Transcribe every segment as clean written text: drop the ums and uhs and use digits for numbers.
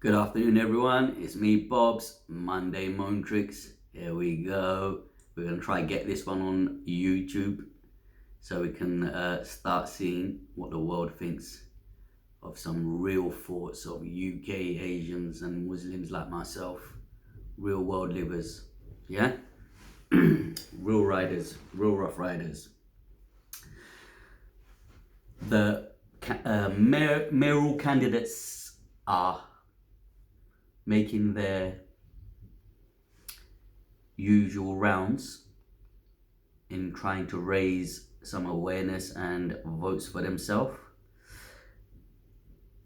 Good afternoon, everyone. It's me, Bob's Monday Moan Tricks. Here we go. We're going to try and get this one on YouTube so we can start seeing what the world thinks of some real thoughts of UK Asians and Muslims like myself. Real world livers. Yeah? Real riders. Real rough riders. The mayoral candidates are making their usual rounds in trying to raise some awareness and votes for themselves.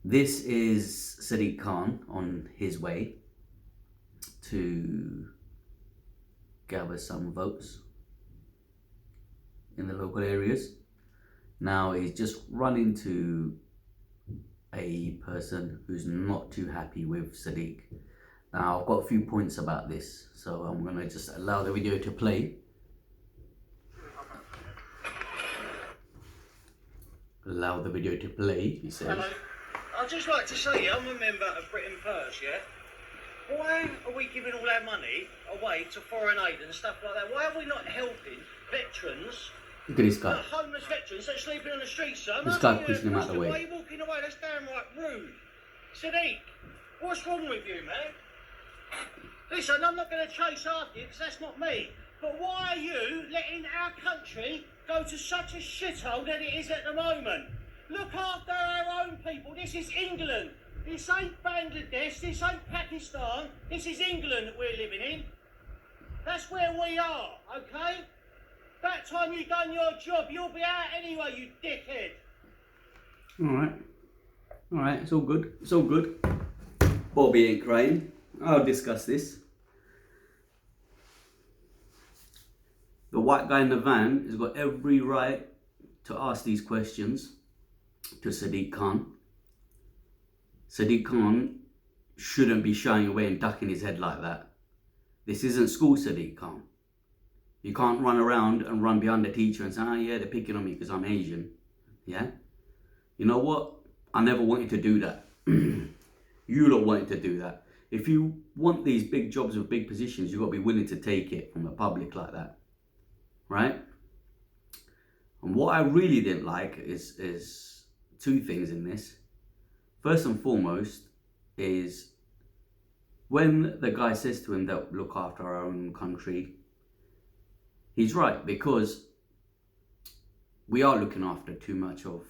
This is Sadiq Khan on his way to gather some votes in the local areas. Now he's just run into a person who's not too happy with Sadiq. Now I've got a few points about this, so I'm gonna just allow the video to play. Allow the video to play, he says. Hello. I'd just like to say I'm a member of Britain Purse, yeah? Why are we giving all our money away to foreign aid and stuff like that? Why are we not helping veterans? Look at this guy. Homeless veterans that are sleeping on the streets, sir. This guy pushing him out of the way. Why are you walking away? That's downright rude. Sadiq, what's wrong with you, man? Listen, I'm not going to chase after you because that's not me. But why are you letting our country go to such a shithole that it is at the moment? Look after our own people. This is England. This ain't Bangladesh. This ain't Pakistan. This is England that we're living in. That's where we are, okay? That time you've done your job, you'll be out anyway, you dickhead. Alright, it's all good. It's all good. Bobby ain't crying. I'll discuss this. The white guy in the van has got every right to ask these questions to Sadiq Khan. Sadiq Khan shouldn't be shying away and ducking his head like that. This isn't school, Sadiq Khan. You can't run around and run behind the teacher and say, oh yeah, they're picking on me because I'm Asian. Yeah? You know what? I never wanted to do that. You lot wanted to do that. If you want these big jobs with big positions, you've got to be willing to take it from the public like that. Right? And what I really didn't like is two things in this. First and foremost is when the guy says to him that look after our own country, he's right, because we are looking after too much of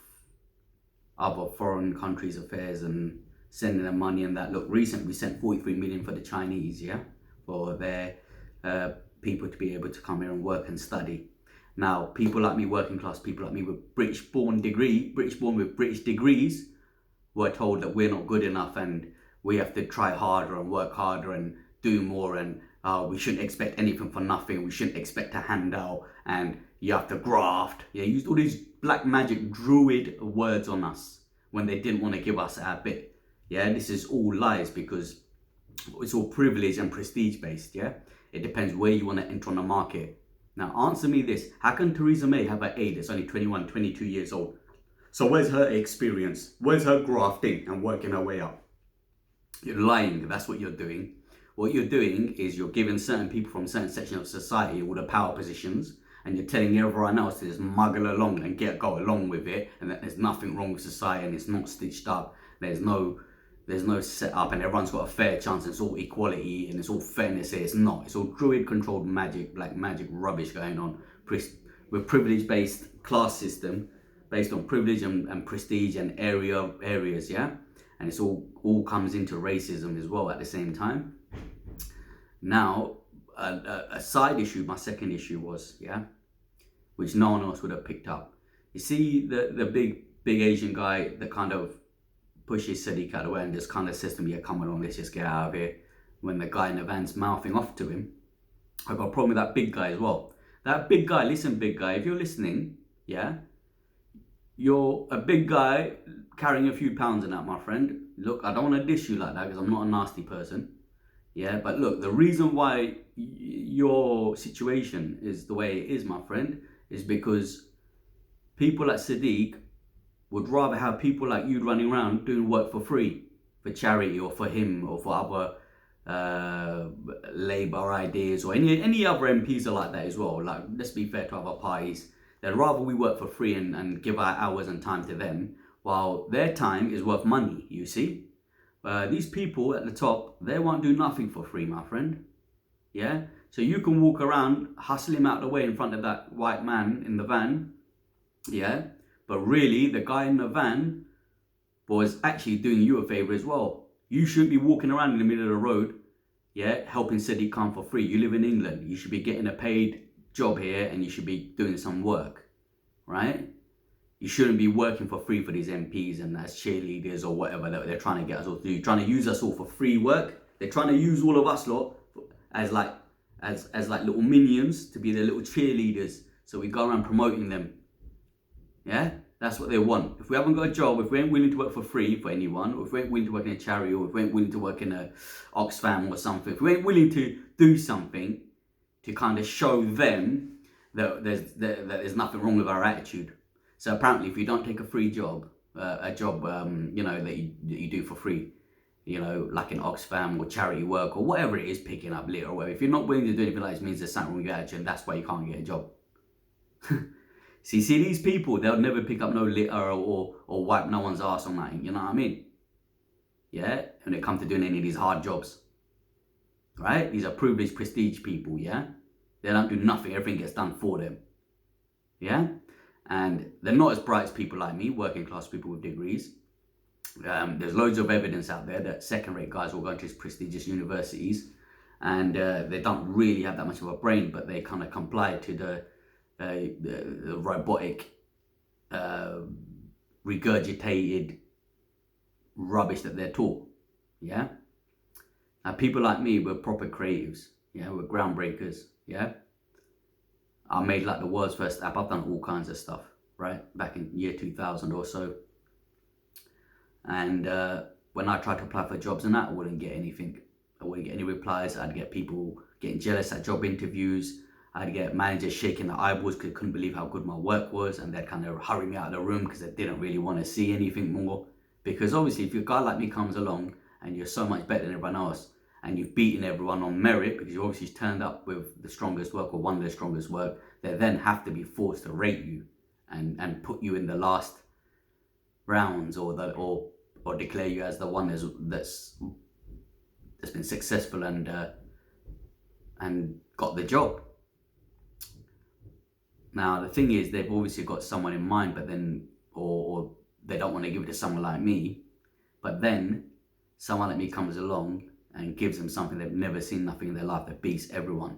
other foreign countries' affairs and sending them money and that. Look, recently we sent 43 million for the Chinese, yeah, for their people to be able to come here and work and study. Now, people like me, working class people like me with British born with British degrees, were told that we're not good enough and we have to try harder and work harder and do more, and we shouldn't expect anything for nothing. We shouldn't expect a handout, and you have to graft. Yeah, used all these black magic druid words on us when they didn't want to give us our bit. Yeah, this is all lies because it's all privilege and prestige based. Yeah, it depends where you want to enter on the market. Now, answer me this: how can Theresa May have an aide that's only 21, 22 years old? So where's her experience? Where's her grafting and working her way up? You're lying. That's what you're doing. What you're doing is you're giving certain people from certain sections of society all the power positions, and you're telling everyone else to just muggle along and go along with it, and that there's nothing wrong with society and it's not stitched up. There's no setup, and everyone's got a fair chance. It's all equality and it's all fairness here. It's not. It's all druid-controlled magic, black magic rubbish going on with privilege-based class system, based on privilege and prestige and areas, yeah. And it's all comes into racism as well at the same time. Now, a side issue, my second issue was, yeah, which no one else would have picked up. You see the big Asian guy that kind of pushes Sadiq out of the way and just kind of says to me, yeah, come on, let's just get out of here. When the guy in the van's mouthing off to him, I've got a problem with that big guy as well. That big guy, listen, big guy, if you're listening, yeah, you're a big guy carrying a few pounds in that, my friend. Look, I don't want to dish you like that because I'm not a nasty person. Yeah, but look, the reason why your situation is the way it is, my friend, is because people like Sadiq would rather have people like you running around doing work for free. for charity or for him or for other Labour ideas, or any other MPs are like that as well. Like, let's be fair to other parties. They'd rather we work for free and give our hours and time to them, while their time is worth money, you see. These people at the top, they won't do nothing for free, my friend. Yeah? So you can walk around, hustle him out of the way in front of that white man in the van. Yeah? But really, the guy in the van was actually doing you a favour as well. You shouldn't be walking around in the middle of the road, yeah, helping Sadiq Khan for free. You live in England. You should be getting a paid job here and you should be doing some work, right? You shouldn't be working for free for these MPs and as cheerleaders or whatever that they're trying to get us all to do. Trying to use us all for free work. They're trying to use all of us lot as like little minions to be their little cheerleaders. So we go around promoting them. Yeah? That's what they want. If we haven't got a job, if we ain't willing to work for free for anyone, or if we ain't willing to work in a charity, or if we ain't willing to work in a Oxfam or something, if we ain't willing to do something to kind of show them that there's nothing wrong with our attitude. So apparently, if you don't take a free job, that you do for free, like in Oxfam or charity work or whatever it is, picking up litter or whatever, if you're not willing to do anything like this, means there's something wrong with your attitude, and that's why you can't get a job. See, these people, they'll never pick up no litter or wipe no one's ass or nothing, you know what I mean? Yeah? When it comes to doing any of these hard jobs. Right? These are privileged prestige people, yeah? They don't do nothing, everything gets done for them. Yeah? And they're not as bright as people like me, working class people with degrees. There's loads of evidence out there that second-rate guys will go into these prestigious universities and they don't really have that much of a brain, but they kind of comply to the robotic, regurgitated rubbish that they're taught. Yeah? Now, people like me, we're proper creatives. Yeah? We're groundbreakers. Yeah? I made like the world's first app. I've done all kinds of stuff, right? Back in year 2000 or so. And when I tried to apply for jobs and that, I wouldn't get anything. I wouldn't get any replies. I'd get people getting jealous at job interviews. I'd get managers shaking their eyeballs because they couldn't believe how good my work was, and they'd kind of hurry me out of the room because they didn't really want to see anything more. Because obviously, if a guy like me comes along and you're so much better than everyone else, and you've beaten everyone on merit because you obviously turned up with the strongest work or one of the strongest work, they then have to be forced to rate you and put you in the last rounds or declare you as the one that's been successful and got the job. Now the thing is, they've obviously got someone in mind, but then or they don't want to give it to someone like me, but then someone like me comes along and gives them something they've never seen, nothing in their life, that beats everyone.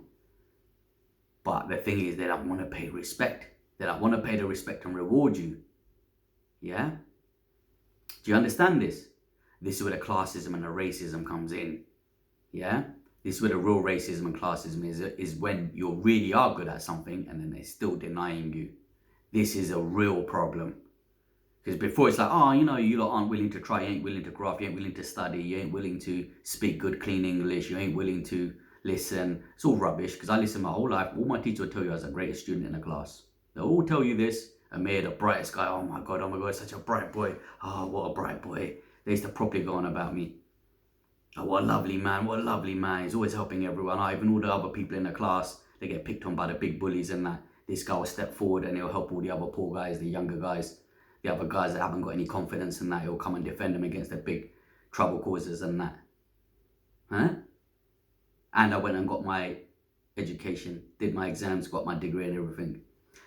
But the thing is, they don't want to pay respect. They don't want to pay the respect and reward you. Yeah? Do you understand this? This is where the classism and the racism comes in. Yeah? This is where the real racism and classism is when you really are good at something and then they're still denying you. This is a real problem. Because before it's like, you lot aren't willing to try, you ain't willing to grow up, you ain't willing to study, you ain't willing to speak good, clean English, you ain't willing to listen. It's all rubbish, because I listened my whole life. All my teachers will tell you I was the greatest student in the class. They'll all tell you this. Amir, the brightest guy, oh my god, such a bright boy. Oh, what a bright boy. They used to properly go on about me. Oh, what a lovely man, he's always helping everyone. Even all the other people in the class, they get picked on by the big bullies and that. This guy will step forward and he'll help all the other poor guys, the younger guys. The other guys that haven't got any confidence in that, he'll come and defend them against the big trouble causers and that. Huh? And I went and got my education, did my exams, got my degree and everything.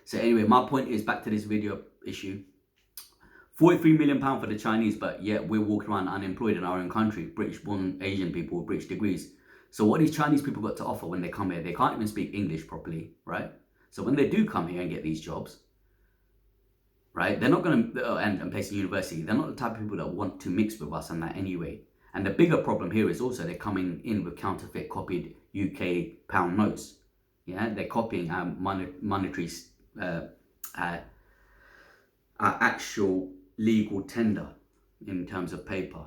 So anyway, my point is, back to this video issue. £43 million for the Chinese, but yet we're walking around unemployed in our own country. British-born Asian people with British degrees. So what these Chinese people got to offer when they come here, they can't even speak English properly, right? So when they do come here and get these jobs, right, they're not going to, and place in university, they're not the type of people that want to mix with us and that anyway. And the bigger problem here is also they're coming in with counterfeit copied UK pound notes. Yeah, they're copying our monetary, our actual legal tender in terms of paper.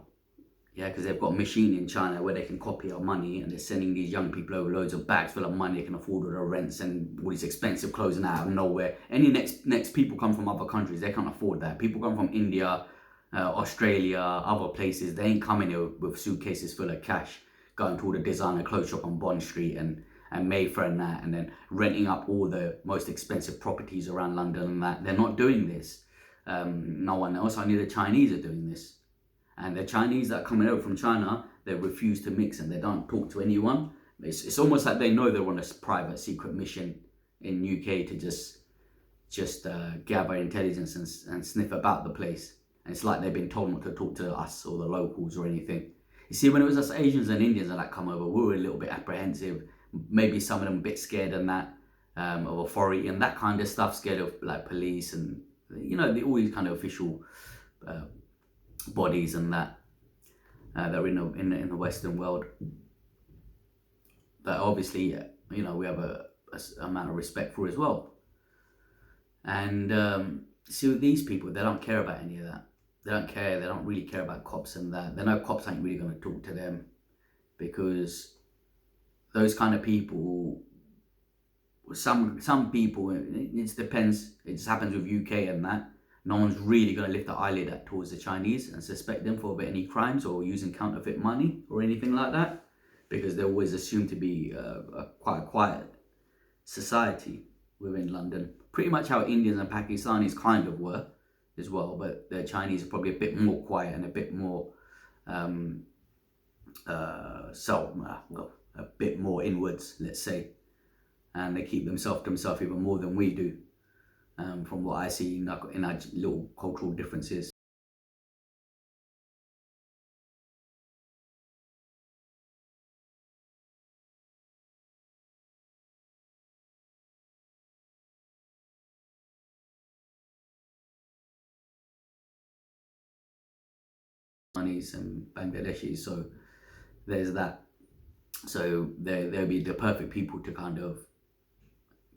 Yeah, because they've got a machine in China where they can copy our money, and they're sending these young people over loads of bags full of money. They can afford all the rents and all these expensive clothes out of nowhere. Any next people come from other countries, they can't afford that. People come from India, Australia, other places, they ain't coming here with suitcases full of cash, going to all the designer clothes shop on Bond Street and Mayfair and that, and then renting up all the most expensive properties around London and that. They're not doing this. No one else. Only the Chinese are doing this. And the Chinese that are coming over from China, they refuse to mix and they don't talk to anyone. It's almost like they know they're on a private secret mission in UK to just gather intelligence and sniff about the place. And it's like they've been told not to talk to us or the locals or anything. You see, when it was us Asians and Indians that like come over, we were a little bit apprehensive. Maybe some of them a bit scared and that of authority and that kind of stuff, scared of like police and all these kind of official bodies and that that are in the Western world. But obviously, we have a amount of respect for as well. And see, with these people, they don't care about any of that. They don't care. They don't really care about cops and that. They know cops ain't really going to talk to them, because those kind of people, some people, it depends. It just happens with UK and that. No one's really going to lift the eyelid towards the Chinese and suspect them for any crimes or using counterfeit money or anything like that, because they're always assumed to be quite a quiet society within London. Pretty much how Indians and Pakistanis kind of were as well, but the Chinese are probably a bit more quiet and a bit more a bit more inwards, let's say, and they keep themselves to themselves even more than we do, from what I see in our little cultural differences. Pakistanis and Bangladeshis, so there's that. So they'll be the perfect people to kind of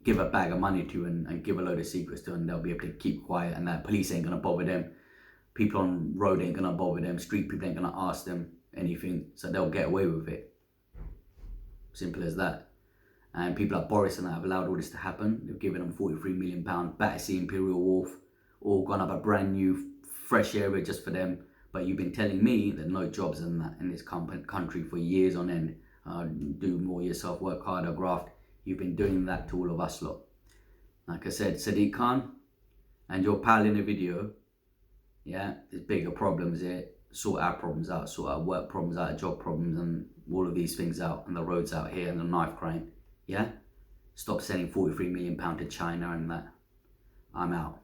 give a bag of money to and give a load of secrets to, and they'll be able to keep quiet, and that police ain't gonna bother them. People on road ain't gonna bother them. Street people ain't gonna ask them anything, so they'll get away with it. Simple as that. And people like Boris and that have allowed all this to happen. They've given them £43 million, Battersea, Imperial Wharf, all gone up a brand new, fresh area just for them. But you've been telling me that no jobs in this country for years on end. Do more yourself, work harder, graft. You've been doing that to all of us lot. Like I said, Sadiq Khan and your pal in the video, yeah, there's bigger problems here. Sort our problems out, sort our work problems out, job problems, and all of these things out, and the roads out here, and the knife crime. Yeah? Stop sending £43 million to China and that. I'm out.